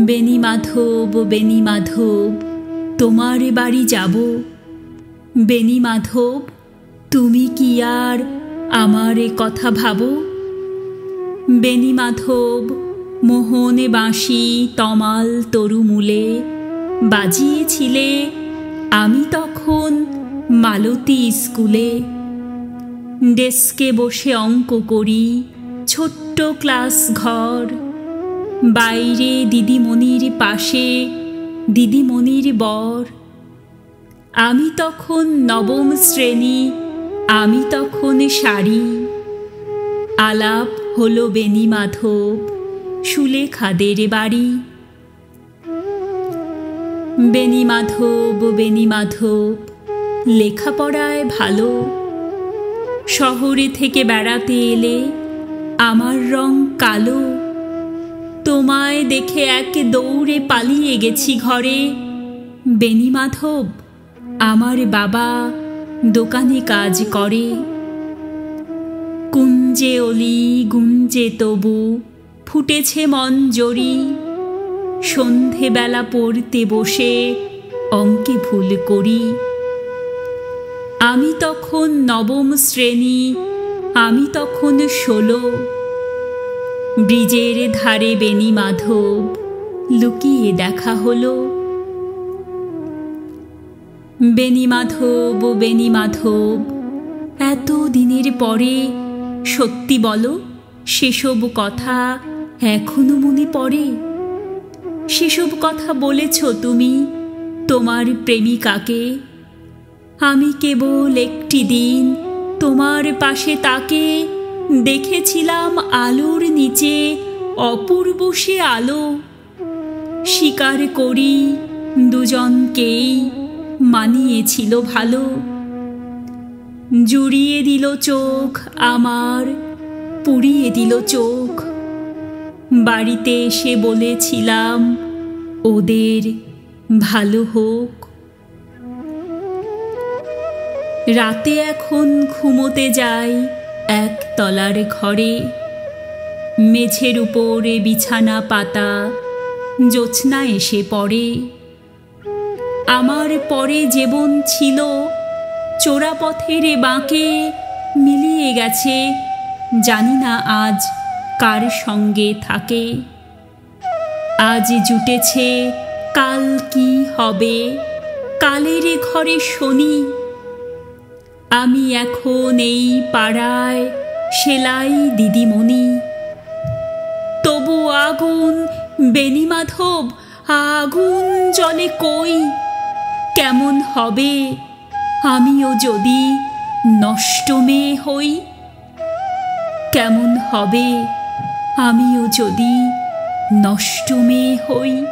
বেনি মাধব, বেনি মাধব, তোমার বাড়ি যাব। বেনি মাধব, তুমি কি আর আমার কথা ভাবো? বেনি মাধব, মোহনে বাঁশি তমাল তরুমূলে বাজিয়েছিলে আমি তখন মালতী স্কুলে। ডেস্কে বসে অঙ্ক করি, ছোট্ট ক্লাস ঘর, বাইরে দিদিমণির পাশে দিদিমণির বর। আমি তখন নবম শ্রেণী, আমি তখন শাড়ি। আলাপ হলো বেনি মাধব, সুলেখাদের বাড়ি। বেনি মাধব, বেনি মাধব, লেখাপড়ায় ভালো। শহরে থেকে বেড়াতে এলে আমার রং কালো। তোমায় দেখে এক দৌড়ে পালিয়ে গেছি ঘরে। বেনি মাধব, আমার বাবা দোকানে কাজ করে। কুঞ্জে অলি গুঞ্জে তবু ফুটেছে মঞ্জরি। সন্ধেবেলা পড়তে বসে অঙ্কে ভুল করি। আমি তখন নবম শ্রেণী, আমি তখন 16। ব্রিজের ধারে বেনি মাধব, লুকিয়ে দেখা হলো। বেনি মাধব, বেনি মাধব, এত দিনের পরে সত্যি বলো, সেসব কথা এখনো মনে পড়ে? সেসব কথা বলেছ তুমি তোমার প্রেমিকাকে। আমি কেবল একটি দিন তোমার পাশে তাকে দেখেছিলাম আলোর নিচে, অপূর্ব সে আলো। স্বীকার করি দুজনকেই মানিয়েছিল ভালো। জুড়িয়ে দিল চোখ আমার, পুড়িয়ে দিল চোখ। বাড়িতে এসে বলেছিলাম ওদের ভালো হোক। রাতে এখন ঘুমোতে যাই একতলার ঘরে। মেঝের উপরে বিছানা পাতা, জ্যোৎস্না এসে পড়ে। আমার পরে জীবন ছিল চোরাপথের বাঁকে মিলিয়ে গেছে, জানি না আজ কার সঙ্গে থাকে। আজ জুটেছে, কাল কি হবে, কালের ঘরে শনি। আমি এখন এই পাড়ায় সেলাই দিদিমণি। তবু আগুন বেনি মাধব, আগুন জ্বলে কই। কেমন হবে আমিও যদি নষ্ট মেয়ে হই? কেমন হবে আমিও যদি নষ্ট মেয়ে হই?